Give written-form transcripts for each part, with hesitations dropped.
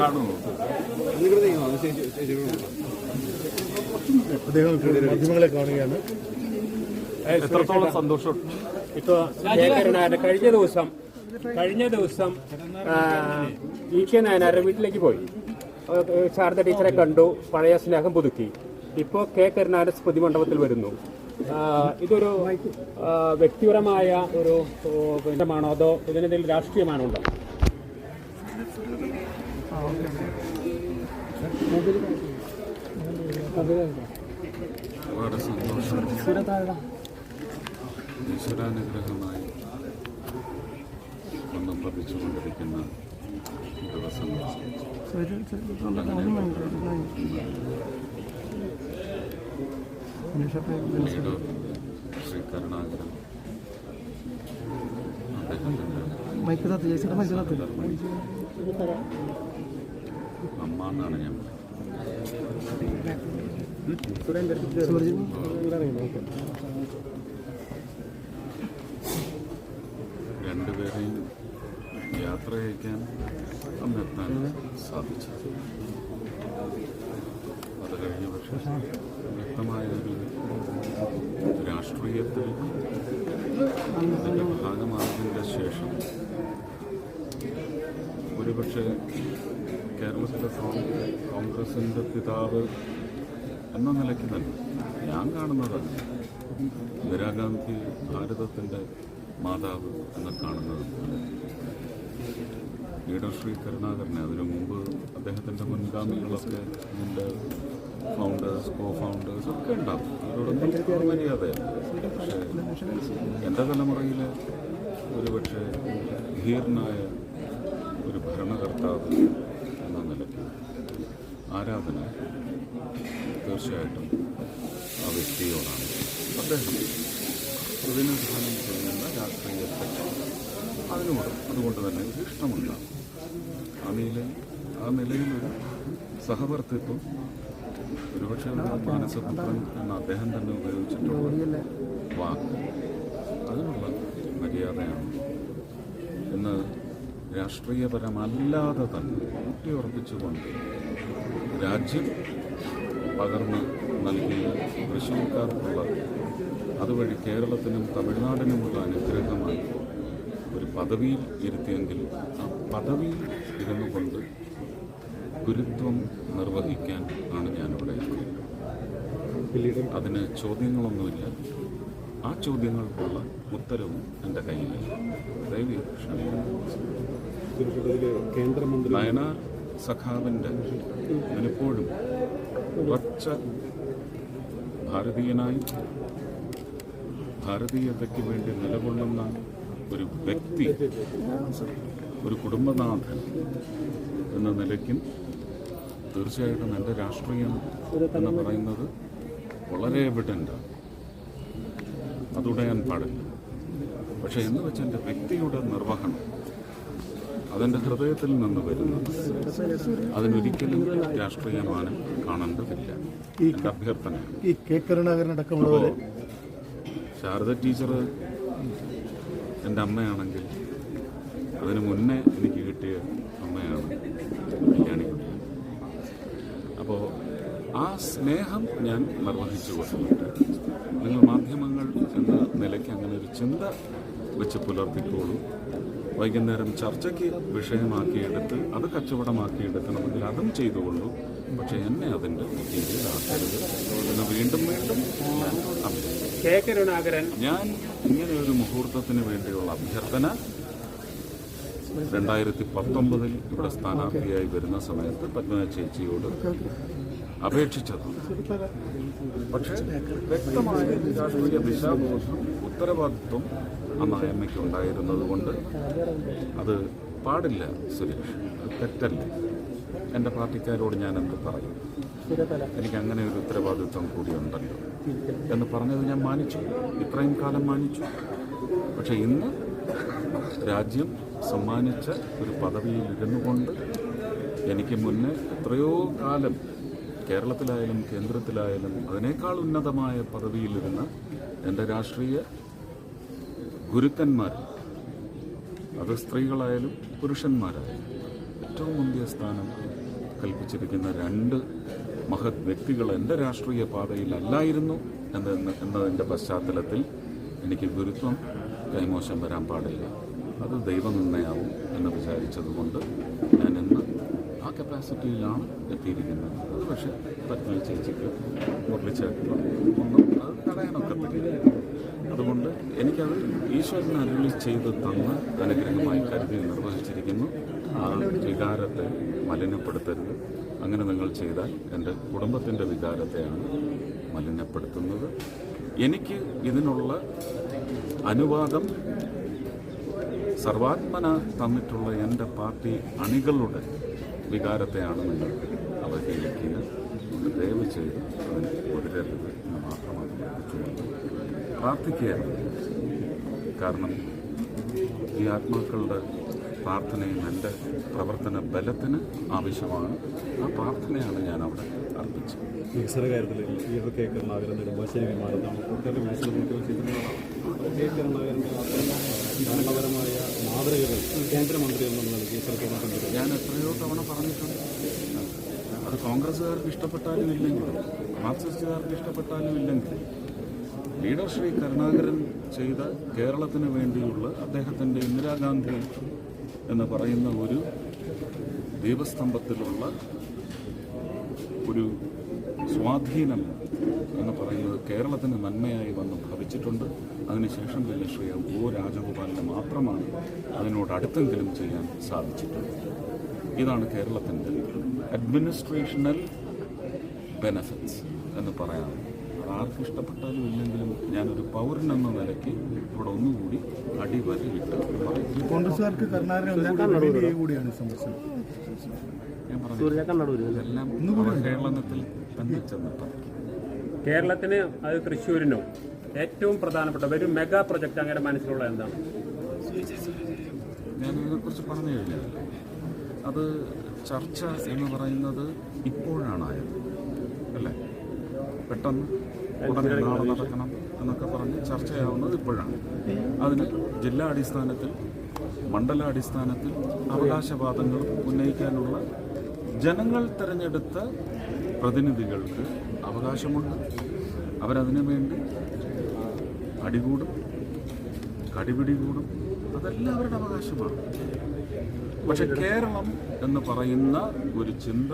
കാണുന്നു. മാധ്യമങ്ങളെ കാണുകയാണ്. എത്രത്തോളം സന്തോഷം. ഇപ്പോൾ കഴിഞ്ഞ ദിവസം ഈശ്വര നായനാരുടെ വീട്ടിലേക്ക് പോയി. ശാരദ ടീച്ചറെ കണ്ടു, പഴയ സ്നേഹം പുതുക്കി. ഇപ്പോൾ കെ കരുണാകരൻ സ്മൃതി മണ്ഡപത്തിൽ വരുന്നു. ഇതൊരു വ്യക്തിപരമായ ഒരു ബന്ധമാണോ അതോ ഇതിനെന്തെങ്കിലും രാഷ്ട്രീയമാണോ ഉണ്ടോ? വളരെ സന്തോഷം. ഈശ്വരാനുഗ്രഹമായി ഒന്ന് പതിച്ചുകൊണ്ടിരിക്കുന്ന ദിവസങ്ങൾ. ശ്രീ കരുണാകരൻ അമ്മ എന്നാണ് ഞാൻ രണ്ടുപേരെയും യാത്ര അയക്കാൻ അന്നെത്താൻ സാധിച്ചു. അത് കഴിഞ്ഞ പക്ഷേ വ്യക്തമായൊരു രാഷ്ട്രീയത്തിൽ അതിൻ്റെ ഭാഗമായതിൻ്റെ ശേഷം ഒരുപക്ഷെ കേരളത്തിലെ കോൺഗ്രസിൻ്റെ പിതാവ് എന്ന നിലയ്ക്ക് തന്നെ ഞാൻ കാണുന്നത് ഇന്ദിരാഗാന്ധി ഭാരതത്തിൻ്റെ മാതാവ് എന്ന് കാണുന്നത് ലീഡർ ശ്രീ കരുണാകരനെ അതിനു മുമ്പ് അദ്ദേഹത്തിൻ്റെ മുൻഗാമികളൊക്കെ ഇതിൻ്റെ ഫൗണ്ടേഴ്സ് കോ ഫൗണ്ടേഴ്സ് ഒക്കെ ഉണ്ടാവും. അവരോടൊന്നും മര്യാദയാണ്. പക്ഷേ എൻ്റെ തലമുറയിലെ ഒരുപക്ഷെ ധീരനായ ഒരു ഭരണകർത്താവ് എന്ന നിലയ്ക്ക് ആരാധന തീർച്ചയായിട്ടും ആ വ്യക്തിയോടാണ്. അദ്ദേഹം പ്രതിനിധാനം ചെയ്യുന്ന രാഷ്ട്രീയത്തെ അതുകൊണ്ട് തന്നെ ഒരു ഇഷ്ടമുണ്ടാകും. ആ നിലയിലൊരു സഹവർത്തിത്വം ഒരുപക്ഷെ മാനസപുത്രൻ എന്ന അദ്ദേഹം തന്നെ ഉപയോഗിച്ചിട്ടുള്ള വാക്ക് അതിനുള്ള മര്യാദയാണ്. ഇന്ന് രാഷ്ട്രീയപരമല്ലാതെ തന്നെ ഊട്ടിയുറപ്പിച്ചുകൊണ്ട് രാജ്യം പകർന്ന് നൽകിയ തൃശ്ശൂർക്കാർക്കുള്ള അതുവഴി കേരളത്തിനും തമിഴ്നാടിനുമുള്ള അനുഗ്രഹമായി ഒരു പദവിയിൽ ഇരുത്തിയെങ്കിൽ ആ പദവിയിൽ ഇരുന്നു കൊണ്ട് ഗുരുത്വം നിർവഹിക്കാൻ ആണ് ഞാനിവിടെ എത്തിയത്. അതിന് ചോദ്യങ്ങളൊന്നുമില്ല. ആ ചോദ്യങ്ങൾക്കുള്ള ഉത്തരവും എൻ്റെ കയ്യിലില്ല. ദയവ് കേന്ദ്രമന്ത്രി നയനാർ സഖാവിൻ്റെ പലപ്പോഴും ഉറച്ച ഭാരതീയനായി ഭാരതീയതയ്ക്ക് വേണ്ടി നിലകൊള്ളുന്ന ഒരു വ്യക്തി, ഒരു കുടുംബനാഥൻ എന്ന നിലയ്ക്കും തീർച്ചയായിട്ടും എൻ്റെ രാഷ്ട്രീയം എന്ന് പറയുന്നത് വളരെ എവിഡൻ്റാണ്. അതുടയാൻ പാടില്ല. പക്ഷെ എന്ന് വെച്ച് എൻ്റെ വ്യക്തിയുടെ നിർവഹണം അതെൻ്റെ ഹൃദയത്തിൽ നിന്ന് വരുന്നത് അതിനൊരിക്കലും രാഷ്ട്രീയമാനം കാണേണ്ടതില്ല. എൻ്റെ അഭ്യർത്ഥന ഈ കെ കരുണാകരനടക്കമുള്ളവരെ ശാരദ ടീച്ചർ എൻ്റെ അമ്മയാണെങ്കിൽ അതിനു മുന്നേ എനിക്ക് കിട്ടിയ അമ്മയാണ് കല്യാണിക്കുട്ടി. അപ്പോൾ ആ സ്നേഹം ഞാൻ നിർവഹിച്ചു കൊടുത്തിട്ട് നിങ്ങൾ മാധ്യമങ്ങൾ എന്ന നിലയ്ക്ക് അങ്ങനെ ഒരു ചിന്ത വെച്ച് പുലർത്തിക്കോളൂ. വൈകുന്നേരം ചർച്ചയ്ക്ക് വിഷയമാക്കിയെടുത്ത് അത് കച്ചവടമാക്കിയെടുക്കണമെങ്കിൽ അതും ചെയ്തുകൊള്ളൂ. പക്ഷെ എന്നെ അതിൻ്റെ രീതിയിലാക്കരുത് എന്ന് വീണ്ടും ഞാൻ ഇങ്ങനെ ഒരു മുഹൂർത്തത്തിന് വേണ്ടിയുള്ള അഭ്യർത്ഥന 2019 ഇവിടെ സ്ഥാനാർത്ഥിയായി വരുന്ന സമയത്ത് പത്മജ ചേച്ചിയോട് അപേക്ഷിച്ചത്. പക്ഷേ വ്യക്തമായ രാഷ്ട്രീയ ദിശാബോധം ഉത്തരവാദിത്വം അന്ന് അമ്മയ്ക്ക് ഉണ്ടായിരുന്നത് കൊണ്ട് അത് പാടില്ല സുരേഷ്, അത് തെറ്റല്ല. എൻ്റെ പാർട്ടിക്കാരോട് ഞാൻ എന്ത് പറയും, എനിക്കങ്ങനെ ഒരു ഉത്തരവാദിത്വം കൂടിയുണ്ടല്ലോ എന്ന് പറഞ്ഞത് ഞാൻ മാനിച്ചു, ഇത്രയും കാലം മാനിച്ചു. പക്ഷെ ഇന്ന് രാജ്യം സമ്മാനിച്ച ഒരു പദവിയിൽ ഇരുന്നു കൊണ്ട് എനിക്ക് മുന്നേ എത്രയോ കാലം കേരളത്തിലായാലും കേന്ദ്രത്തിലായാലും അതിനേക്കാൾ ഉന്നതമായ പദവിയിലിരുന്ന എൻ്റെ രാഷ്ട്രീയ ഗുരുക്കന്മാർ, അത് സ്ത്രീകളായാലും പുരുഷന്മാരായാലും ഏറ്റവും മുന്തിയ സ്ഥാനം കൽപ്പിച്ചിരിക്കുന്ന രണ്ട് മഹത് വ്യക്തികൾ എൻ്റെ രാഷ്ട്രീയ പാതയിലല്ലായിരുന്നു എന്നതിൻ്റെ പശ്ചാത്തലത്തിൽ എനിക്ക് ഗുരുത്വം കൈമോശം വരാൻ പാടില്ല, അത് ദൈവനിർണ്ണയാവും എന്ന് വിചാരിച്ചതുകൊണ്ട് ഞാൻ ഇന്ന് ആ കപ്പാസിറ്റിയിലാണ് എത്തിയിരിക്കുന്നത്. അത് പക്ഷേ പത്മ ചേച്ചിക്ക് മുരളിച്ചേട്ടനും ഒന്നും അത് തടയാനൊക്കത്തില്ല. അതുകൊണ്ട് എനിക്കത് ഈശ്വരൻ അരുളി ചെയ്ത് തന്ന അനുഗ്രഹമായി കരുതി നിർവഹിച്ചിരിക്കുന്നു. ആ വികാരത്തെ മലിനപ്പെടുത്തരുത്. അങ്ങനെ നിങ്ങൾ ചെയ്താൽ എൻ്റെ കുടുംബത്തിൻ്റെ വികാരത്തെയാണ് മലിനപ്പെടുത്തുന്നത്. എനിക്ക് ഇതിനുള്ള അനുവാദം സർവാത്മന തന്നിട്ടുള്ള എൻ്റെ പാർട്ടി അണികളുടെ വികാരത്തെയാണ് നിങ്ങൾ അവഹേളിക്കുക. അതുകൊണ്ട് ദയവ് ചെയ്ത് അതിന് തുടരരുത് എന്ന് മാത്രമാണ് ചോദിച്ചുകൊണ്ട് പ്രാർത്ഥിക്കുകയാണ്. കാരണം ഈ ആത്മാക്കളുടെ പ്രാർത്ഥനയും എൻ്റെ പ്രവർത്തന ബലത്തിന് ആവശ്യമാണ്. ആ പ്രാർത്ഥനയാണ് ഞാൻ അവിടെ അർപ്പിച്ചത്. വികസന കാര്യത്തിൽ ഈ കെ കരുണാകരൻ നെടുമ്പാശ്ശേരി വിമാനത്താവളം ഒട്ടേറെ വികസനങ്ങൾക്ക് ചെയ്തിട്ടുള്ളതാണ്. കെ കരുണാകരൻ്റെ ഭരണപരമായ മാതൃകകൾ കേന്ദ്രമന്ത്രി എന്നുള്ള നിലയ്ക്ക് ഇത്രത്തോളം ഞാൻ എത്രയോ തവണ പറഞ്ഞിട്ടുണ്ട്. അത് കോൺഗ്രസ്സുകാർക്ക് ഇഷ്ടപ്പെട്ടാലും ഇല്ലെങ്കിലും മാർക്സിസ്റ്റുകാർക്ക് ഇഷ്ടപ്പെട്ടാലും ഇല്ലെങ്കിലും ലീഡർ ശ്രീ കരുണാകരൻ ചെയ്ത കേരളത്തിന് വേണ്ടിയുള്ള അദ്ദേഹത്തിൻ്റെ ഇന്ദിരാഗാന്ധി എന്ന് പറയുന്ന ഒരു ദീപസ്തംഭത്തിലുള്ള ഒരു സ്വാധീനം എന്ന് പറയുന്നത് കേരളത്തിന് നന്മയായി വന്ന് ഭവിച്ചിട്ടുണ്ട്. അതിനുശേഷം പിന്നെ ശ്രീ ഒ രാജഗോപാലിന് മാത്രമാണ് അതിനോട് അടുത്തെങ്കിലും ചെയ്യാൻ സാധിച്ചിട്ടുള്ളത്. ഇതാണ് കേരളത്തിൻ്റെ അഡ്മിനിസ്ട്രേഷണൽ ബെനഫിറ്റ്സ് എന്ന് പറയാം. ആർക്കും ഇഷ്ടപ്പെട്ടാലും ഇല്ലെങ്കിലും ഞാനൊരു പൗരൻ എന്ന നിലയ്ക്ക് ഇവിടെ ഒന്നുകൂടി അടിവരയിട്ട് പറയും. കോൺഗ്രസുകാർക്ക് കരുണാകരൻ കൂടിയാണ് സന്ദർശനം. ഞാൻ പറഞ്ഞു ഇതെല്ലാം അവഹേളനത്തിൽ തന്നെ ചെന്നിട്ടാണ്. കേരളത്തിന് അത് തൃശ്ശൂരിനും ഏറ്റവും പ്രധാനപ്പെട്ട ഒരു മെഗാ പ്രൊജക്ട് അങ്ങനെ മനസ്സിലുള്ള എന്താണ്? ഞാനിതിനെക്കുറിച്ച് പറഞ്ഞു കഴിഞ്ഞാൽ അത് ചർച്ച എന്ന് പറയുന്നത് ഇപ്പോഴാണായത് അല്ലേ? പെട്ടെന്ന് ഉടനെ നാളെ നടക്കണം എന്നൊക്കെ പറഞ്ഞ് ചർച്ചയാവുന്നത് ഇപ്പോഴാണ്. അതിന് ജില്ലാടിസ്ഥാനത്തിൽ മണ്ഡലാടിസ്ഥാനത്തിൽ അവകാശവാദങ്ങൾ ഉന്നയിക്കാനുള്ള ജനങ്ങൾ തിരഞ്ഞെടുത്ത പ്രതിനിധികൾക്ക് അവകാശമുണ്ട്. അവരതിനു വേണ്ടി അടികൂടും, കടിപിടി കൂടും, അതെല്ലാം അവരുടെ അവകാശമാണ്. പക്ഷെ കേരളം എന്ന് പറയുന്ന ഒരു ചിന്ത,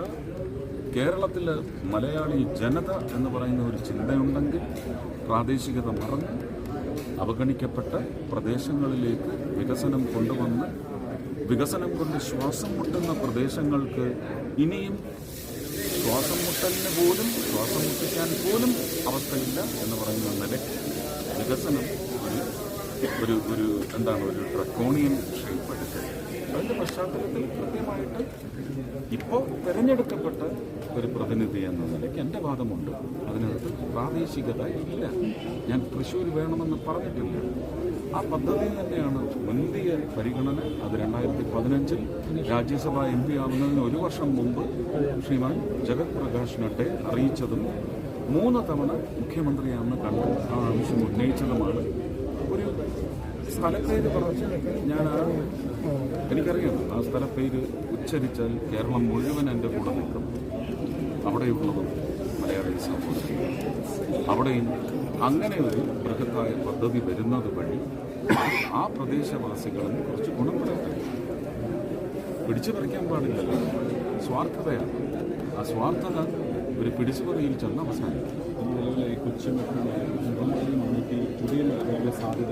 കേരളത്തിലെ മലയാളി ജനത എന്ന് പറയുന്ന ഒരു ചിന്തയുണ്ടെങ്കിൽ പ്രാദേശികത മറന്ന് അവഗണിക്കപ്പെട്ട പ്രദേശങ്ങളിലേക്ക് വികസനം കൊണ്ടുവന്ന് വികസനം കൊണ്ട് ശ്വാസം മുട്ടുന്ന പ്രദേശങ്ങൾക്ക് ഇനിയും ശ്വാസം മുട്ടിക്കാൻ പോലും അവസ്ഥയില്ല എന്ന് പറയുന്ന നിലയ്ക്ക് വികസനം ഒരു ഡ്രക്കോണിയൻ ഷേപ്പ് എടുക്കുക. അതിൻ്റെ പശ്ചാത്തലത്തിൽ കൃത്യമായിട്ട് ഇപ്പോൾ തിരഞ്ഞെടുക്കപ്പെട്ട ഒരു പ്രതിനിധി എന്ന നിലയ്ക്ക് എൻ്റെ വാദമുണ്ട്. അതിനകത്ത് പ്രാദേശികത ഇല്ല. ഞാൻ തൃശ്ശൂർ വേണമെന്ന് പറഞ്ഞിട്ടില്ല. ആ പദ്ധതി തന്നെയാണ് മുന്തിയ പരിഗണന. അത് 2015 രാജ്യസഭാ MP ആവുന്നതിന് 1 വർഷം മുമ്പ് ശ്രീമാൻ ജഗത് പ്രകാശ് നഡ്ഡയെ അറിയിച്ചതും 3 തവണ മുഖ്യമന്ത്രിയാണെന്ന് കണ്ട് ആ ആവശ്യം ഉന്നയിച്ചതുമാണ്. ഒരു സ്ഥലപ്പേര് പറഞ്ഞ് എനിക്കറിയാം ആ സ്ഥലപ്പേര് ഉച്ചരിച്ചാൽ കേരളം മുഴുവൻ എൻ്റെ കൂടെ നിൽക്കും. അവിടെയുള്ളതും മലയാളി സമൂഹം അവിടെയും അങ്ങനെ ഒരു ബൃഹത്തായ പദ്ധതി വരുന്നത് വഴി ആ പ്രദേശവാസികളും കുറച്ച് ഗുണപ്പെടട്ടെ. പിടിച്ചു പറിക്കാൻ പാടില്ലല്ലോ, സ്വാർത്ഥതയാണ്. ആ സ്വാർത്ഥത ഒരു പിടിച്ചുപറിയിൽ ചെന്ന് അവസാനിക്കും. നിലവിലെ കൊച്ചി മെട്രോ പുതിയ സാധ്യത